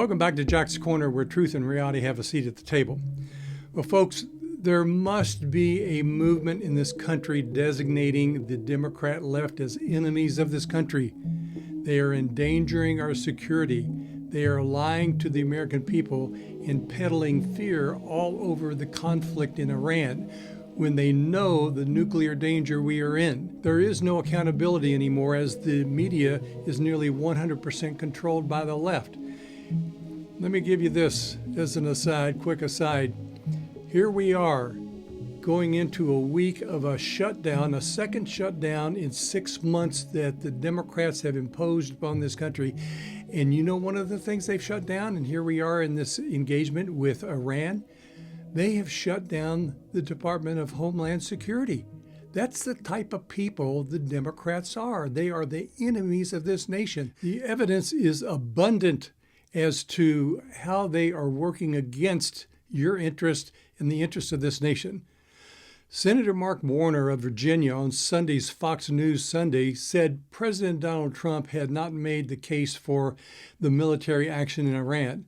Welcome back to Jack's Corner, where truth and reality have a seat at the table. Well, folks, there must be a movement in this country designating the Democrat left as enemies of this country. They are endangering our security. They are lying to the American people and peddling fear all over the conflict in Iran when they know the nuclear danger we are in. There is no accountability anymore, as the media is nearly 100% controlled by the left. Let me give you this as an aside, quick aside. Here we are going into a week of a shutdown, a second shutdown in 6 months that the Democrats have imposed upon this country. And you know one of the things they've shut down, and here we are in this engagement with Iran, they have shut down the Department of Homeland Security. That's the type of people the Democrats are. They are the enemies of this nation. The evidence is abundant as to how they are working against your interest and the interest of this nation. Senator Mark Warner of Virginia on Sunday's Fox News Sunday said President Donald Trump had not made the case for the military action in Iran.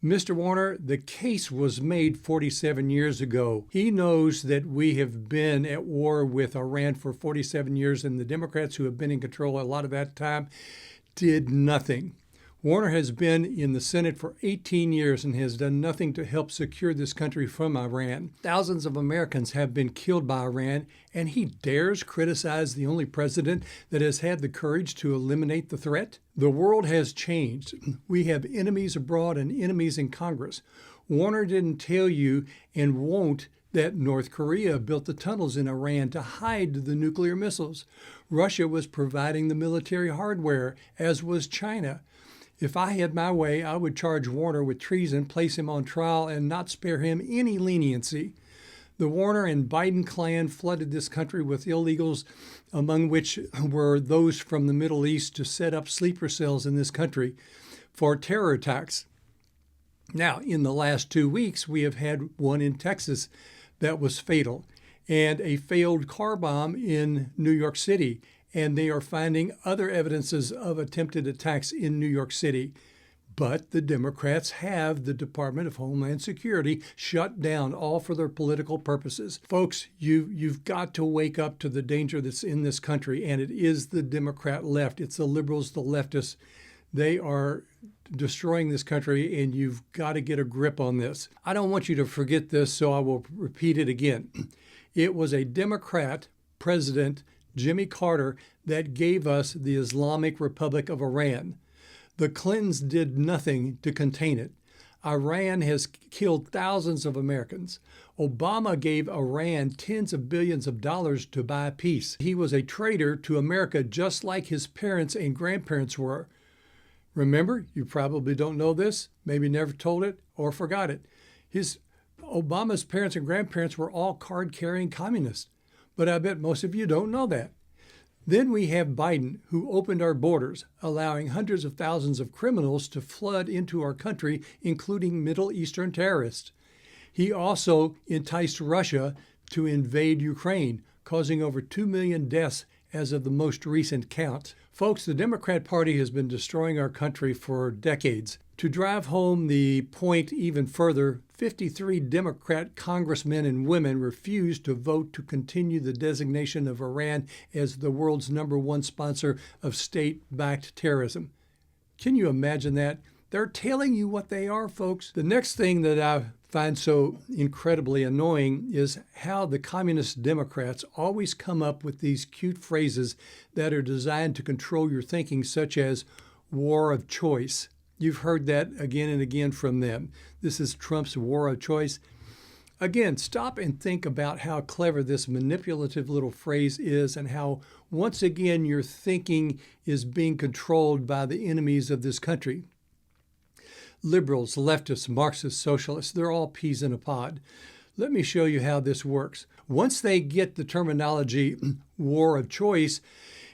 Mr. Warner, the case was made 47 years ago. He knows that we have been at war with Iran for 47 years, and the Democrats who have been in control a lot of that time did nothing. Warner has been in the Senate for 18 years and has done nothing to help secure this country from Iran. Thousands of Americans have been killed by Iran, and he dares criticize the only president that has had the courage to eliminate the threat? The world has changed. We have enemies abroad and enemies in Congress. Warner didn't tell you and won't that North Korea built the tunnels in Iran to hide the nuclear missiles. Russia was providing the military hardware, as was China. If I had my way, I would charge Warner with treason, place him on trial, and not spare him any leniency. The Warner and Biden clan flooded this country with illegals, among which were those from the Middle East, to set up sleeper cells in this country for terror attacks. Now, in the last 2 weeks, we have had one in Texas that was fatal, and a failed car bomb in New York City. And they are finding other evidences of attempted attacks in New York City. But the Democrats have the Department of Homeland Security shut down, all for their political purposes. Folks, you've got to wake up to the danger that's in this country, and it is the Democrat left. It's the liberals, the leftists. They are destroying this country, and you've got to get a grip on this. I don't want you to forget this, so I will repeat it again. It was a Democrat president, Jimmy Carter, that gave us the Islamic Republic of Iran. The Clintons did nothing to contain it. Iran has killed thousands of Americans. Obama gave Iran tens of billions of dollars to buy peace. He was a traitor to America, just like his parents and grandparents were. Remember, you probably don't know this, maybe never told it or forgot it. Obama's parents and grandparents were all card-carrying communists. But I bet most of you don't know that. Then we have Biden, who opened our borders, allowing hundreds of thousands of criminals to flood into our country, including Middle Eastern terrorists. He also enticed Russia to invade Ukraine, causing over 2 million deaths as of the most recent count. Folks, the Democrat Party has been destroying our country for decades. To drive home the point even further, 53 Democrat congressmen and women refused to vote to continue the designation of Iran as the world's #1 sponsor of state-backed terrorism. Can you imagine that? They're telling you what they are, folks. The next thing that I find so incredibly annoying is how the communist Democrats always come up with these cute phrases that are designed to control your thinking, such as war of choice. You've heard that again and again from them. This is Trump's war of choice. Again, stop and think about how clever this manipulative little phrase is, and how, once again, your thinking is being controlled by the enemies of this country. Liberals, leftists, Marxists, socialists, they're all peas in a pod. Let me show you how this works. Once they get the terminology war of choice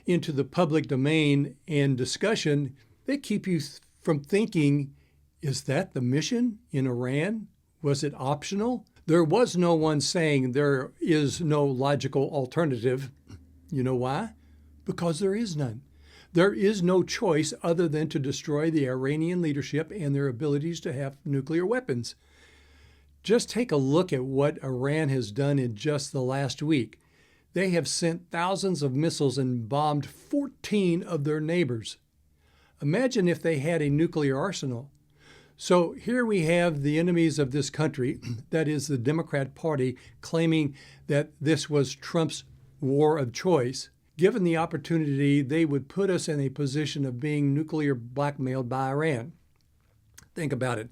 into the public domain and discussion, they keep you from thinking, is that the mission in Iran? Was it optional? There was no one saying there is no logical alternative. You know why? Because there is none. There is no choice other than to destroy the Iranian leadership and their abilities to have nuclear weapons. Just take a look at what Iran has done in just the last week. They have sent thousands of missiles and bombed 14 of their neighbors. Imagine if they had a nuclear arsenal. So here we have the enemies of this country, that is the Democrat Party, claiming that this was Trump's war of choice. Given the opportunity, they would put us in a position of being nuclear blackmailed by Iran. Think about it.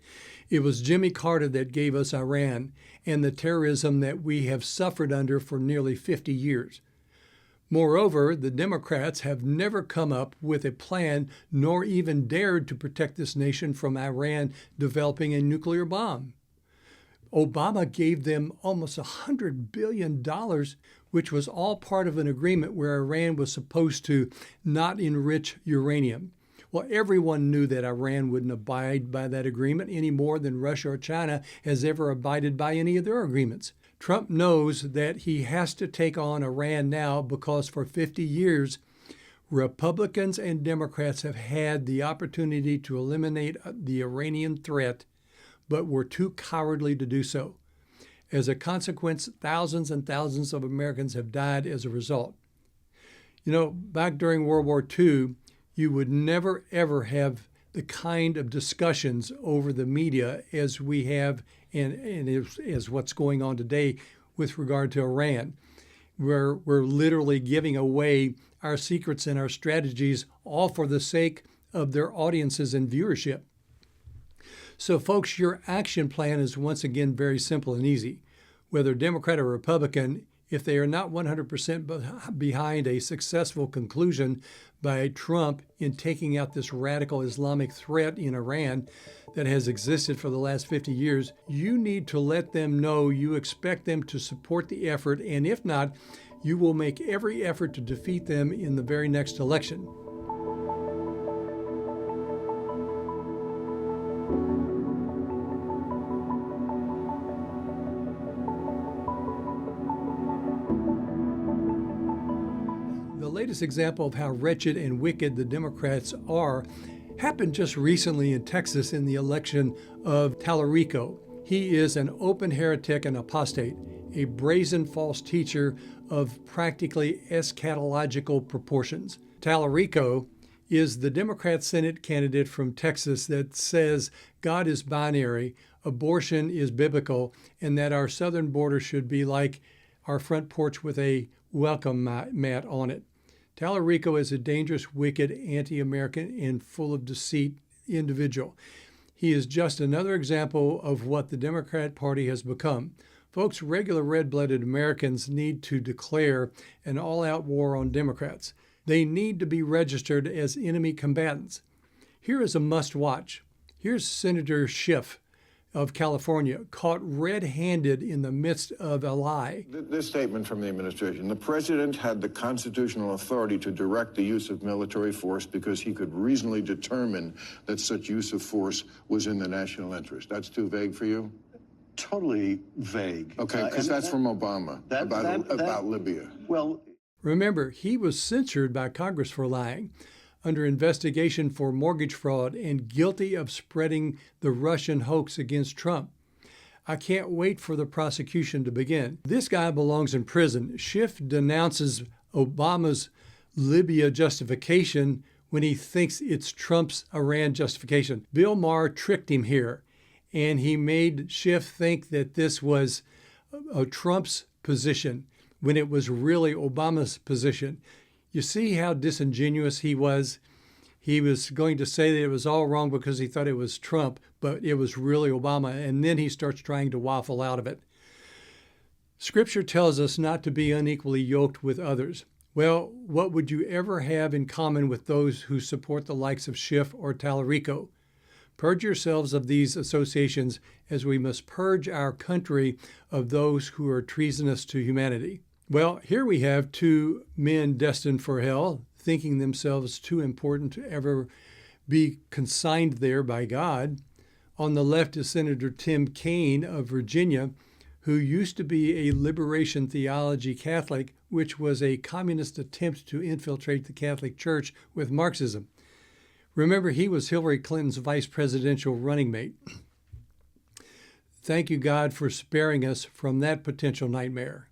It was Jimmy Carter that gave us Iran and the terrorism that we have suffered under for nearly 50 years. Moreover, the Democrats have never come up with a plan nor even dared to protect this nation from Iran developing a nuclear bomb. Obama gave them almost $100 billion, which was all part of an agreement where Iran was supposed to not enrich uranium. Well, everyone knew that Iran wouldn't abide by that agreement any more than Russia or China has ever abided by any of their agreements. Trump knows that he has to take on Iran now because for 50 years, Republicans and Democrats have had the opportunity to eliminate the Iranian threat, but were too cowardly to do so. As a consequence, thousands and thousands of Americans have died as a result. You know, back during World War II, you would never, ever have the kind of discussions over the media as we have and is what's going on today with regard to Iran. We're literally giving away our secrets and our strategies all for the sake of their audiences and viewership. So, folks, your action plan is once again very simple and easy. Whether Democrat or Republican, if they are not 100% behind a successful conclusion by Trump in taking out this radical Islamic threat in Iran that has existed for the last 50 years, you need to let them know you expect them to support the effort, and if not, you will make every effort to defeat them in the very next election. The latest example of how wretched and wicked the Democrats are happened just recently in Texas in the election of Talarico. He is an open heretic and apostate, a brazen false teacher of practically eschatological proportions. Talarico is the Democrat Senate candidate from Texas that says God is binary, abortion is biblical, and that our southern border should be like our front porch with a welcome mat on it. Talarico is a dangerous, wicked, anti-American, and full of deceit individual. He is just another example of what the Democrat Party has become. Folks, regular red-blooded Americans need to declare an all-out war on Democrats. They need to be registered as enemy combatants. Here is a must-watch. Here's Senator Schiff of California, caught red-handed in the midst of a lie. This statement from the administration: the president had the constitutional authority to direct the use of military force because he could reasonably determine that such use of force was in the national interest. That's too vague for you? Totally vague. Okay, because that's from Obama about Libya. Well, remember, he was censured by Congress for lying, under investigation for mortgage fraud, and guilty of spreading the Russian hoax against Trump. I can't wait for the prosecution to begin. This guy belongs in prison. Schiff denounces Obama's Libya justification when he thinks it's Trump's Iran justification. Bill Maher tricked him here, and he made Schiff think that this was Trump's position when it was really Obama's position. You see how disingenuous he was? He was going to say that it was all wrong because he thought it was Trump, but it was really Obama, and then he starts trying to waffle out of it. Scripture tells us not to be unequally yoked with others. Well, what would you ever have in common with those who support the likes of Schiff or Talarico? Purge yourselves of these associations, as we must purge our country of those who are treasonous to humanity. Well, here we have two men destined for hell, thinking themselves too important to ever be consigned there by God. On the left is Senator Tim Kaine of Virginia, who used to be a liberation theology Catholic, which was a communist attempt to infiltrate the Catholic Church with Marxism. Remember, he was Hillary Clinton's vice presidential running mate. Thank you, God, for sparing us from that potential nightmare.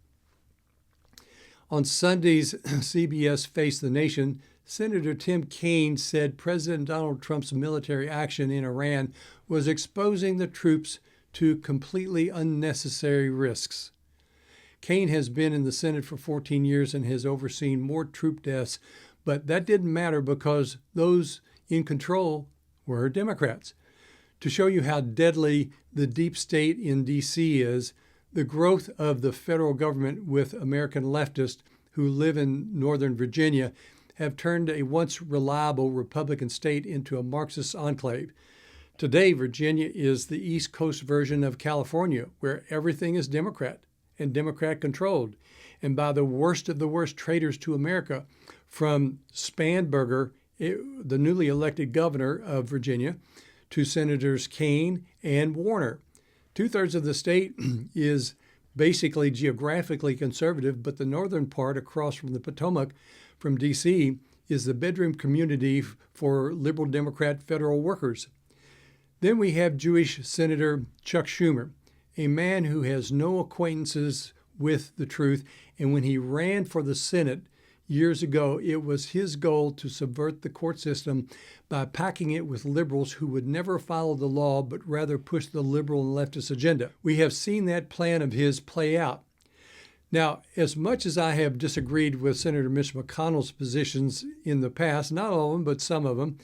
On Sunday's CBS Face the Nation, Senator Tim Kaine said President Donald Trump's military action in Iran was exposing the troops to completely unnecessary risks. Kaine has been in the Senate for 14 years and has overseen more troop deaths, but that didn't matter because those in control were Democrats. To show you how deadly the deep state in D.C. is, the growth of the federal government with American leftists who live in Northern Virginia have turned a once reliable Republican state into a Marxist enclave. Today, Virginia is the East Coast version of California, where everything is Democrat and Democrat-controlled, and by the worst of the worst traitors to America, from Spanberger, the newly elected governor of Virginia, to Senators Kaine and Warner. Two-thirds of the state is basically geographically conservative, but the northern part across from the Potomac from D.C. is the bedroom community for liberal Democrat federal workers. Then we have Jewish Senator Chuck Schumer, a man who has no acquaintances with the truth, and when he ran for the Senate years ago, it was his goal to subvert the court system by packing it with liberals who would never follow the law but rather push the liberal and leftist agenda. We have seen that plan of his play out. Now, as much as I have disagreed with Senator Mitch McConnell's positions in the past, not all of them, but some of them,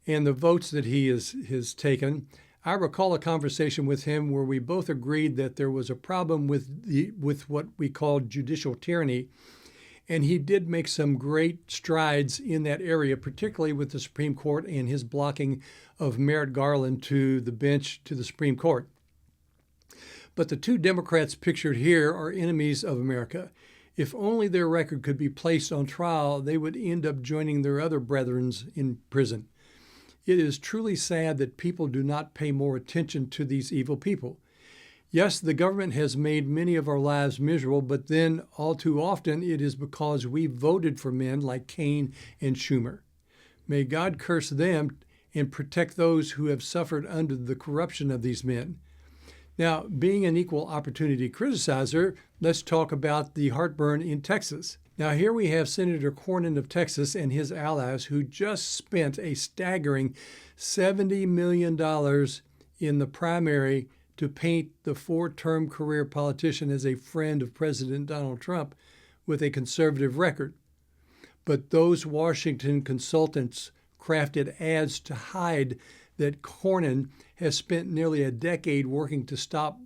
and the votes that he has taken, I recall a conversation with him where we both agreed that there was a problem with what we call judicial tyranny, and he did make some great strides in that area, particularly with the Supreme Court and his blocking of Merrick Garland to the bench to the Supreme Court. But the two Democrats pictured here are enemies of America. If only their record could be placed on trial, they would end up joining their other brethren in prison. It is truly sad that people do not pay more attention to these evil people. Yes, the government has made many of our lives miserable, but then all too often it is because we voted for men like Kaine and Schumer. May God curse them and protect those who have suffered under the corruption of these men. Now, being an equal opportunity criticizer, let's talk about the heartburn in Texas. Now, here we have Senator Cornyn of Texas and his allies who just spent a staggering $70 million in the primary to paint the four-term career politician as a friend of President Donald Trump with a conservative record. But those Washington consultants crafted ads to hide that Cornyn has spent nearly a decade working to stop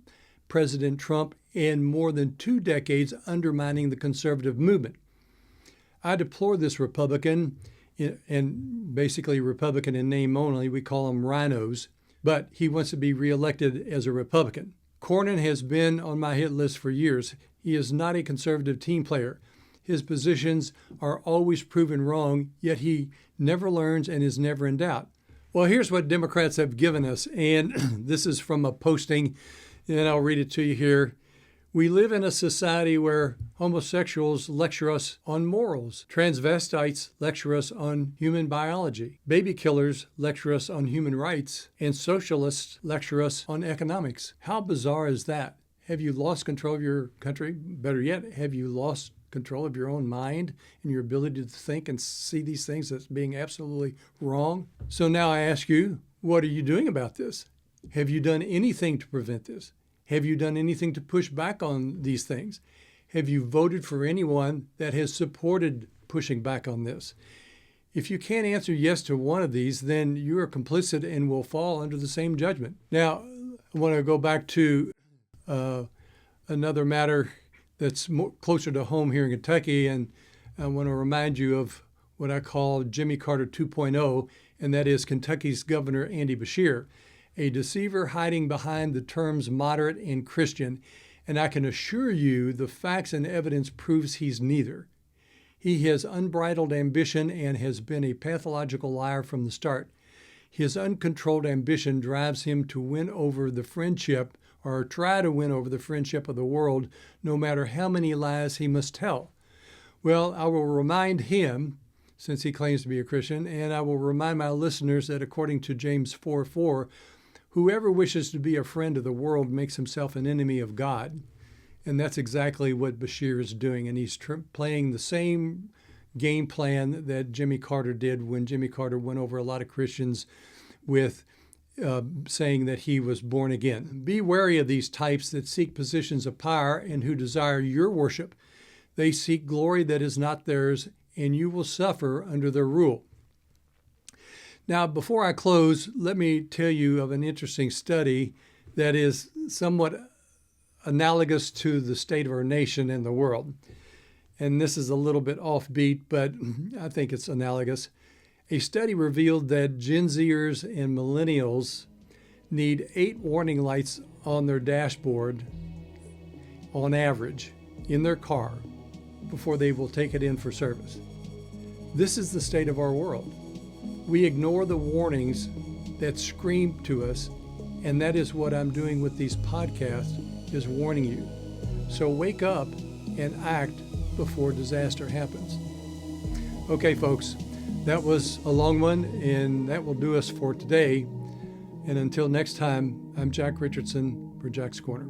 President Trump and more than 2 decades undermining the conservative movement. I deplore this Republican, and basically Republican in name only, we call them RINOS, but he wants to be reelected as a Republican. Cornyn has been on my hit list for years. He is not a conservative team player. His positions are always proven wrong, yet he never learns and is never in doubt. Well, here's what Democrats have given us, and this is from a posting, and I'll read it to you here. We live in a society where homosexuals lecture us on morals, transvestites lecture us on human biology, baby killers lecture us on human rights, and socialists lecture us on economics. How bizarre is that? Have you lost control of your country? Better yet, have you lost control of your own mind and your ability to think and see these things as being absolutely wrong? So now I ask you, what are you doing about this? Have you done anything to prevent this? Have you done anything to push back on these things? Have you voted for anyone that has supported pushing back on this? If you can't answer yes to one of these, then you are complicit and will fall under the same judgment. Now, I want to go back to another matter that's closer to home here in Kentucky, and I want to remind you of what I call Jimmy Carter 2.0, and that is Kentucky's Governor Andy Beshear, a deceiver hiding behind the terms moderate and Christian, and I can assure you the facts and evidence proves he's neither. He has unbridled ambition and has been a pathological liar from the start. His uncontrolled ambition drives him to win over the friendship or try to win over the friendship of the world, no matter how many lies he must tell. Well, I will remind him, since he claims to be a Christian, and I will remind my listeners that according to James 4:4, whoever wishes to be a friend of the world makes himself an enemy of God. And that's exactly what Beshear is doing. And he's playing the same game plan that Jimmy Carter did when Jimmy Carter went over a lot of Christians with saying that he was born again. Be wary of these types that seek positions of power and who desire your worship. They seek glory that is not theirs, and you will suffer under their rule. Now, before I close, let me tell you of an interesting study that is somewhat analogous to the state of our nation and the world. And this is a little bit offbeat, but I think it's analogous. A study revealed that Gen Zers and millennials need 8 warning lights on their dashboard on average in their car before they will take it in for service. This is the state of our world. We ignore the warnings that scream to us, and that is what I'm doing with these podcasts, is warning you. So wake up and act before disaster happens. Okay, folks, that was a long one, and that will do us for today. And until next time, I'm Jack Richardson for Jack's Corner.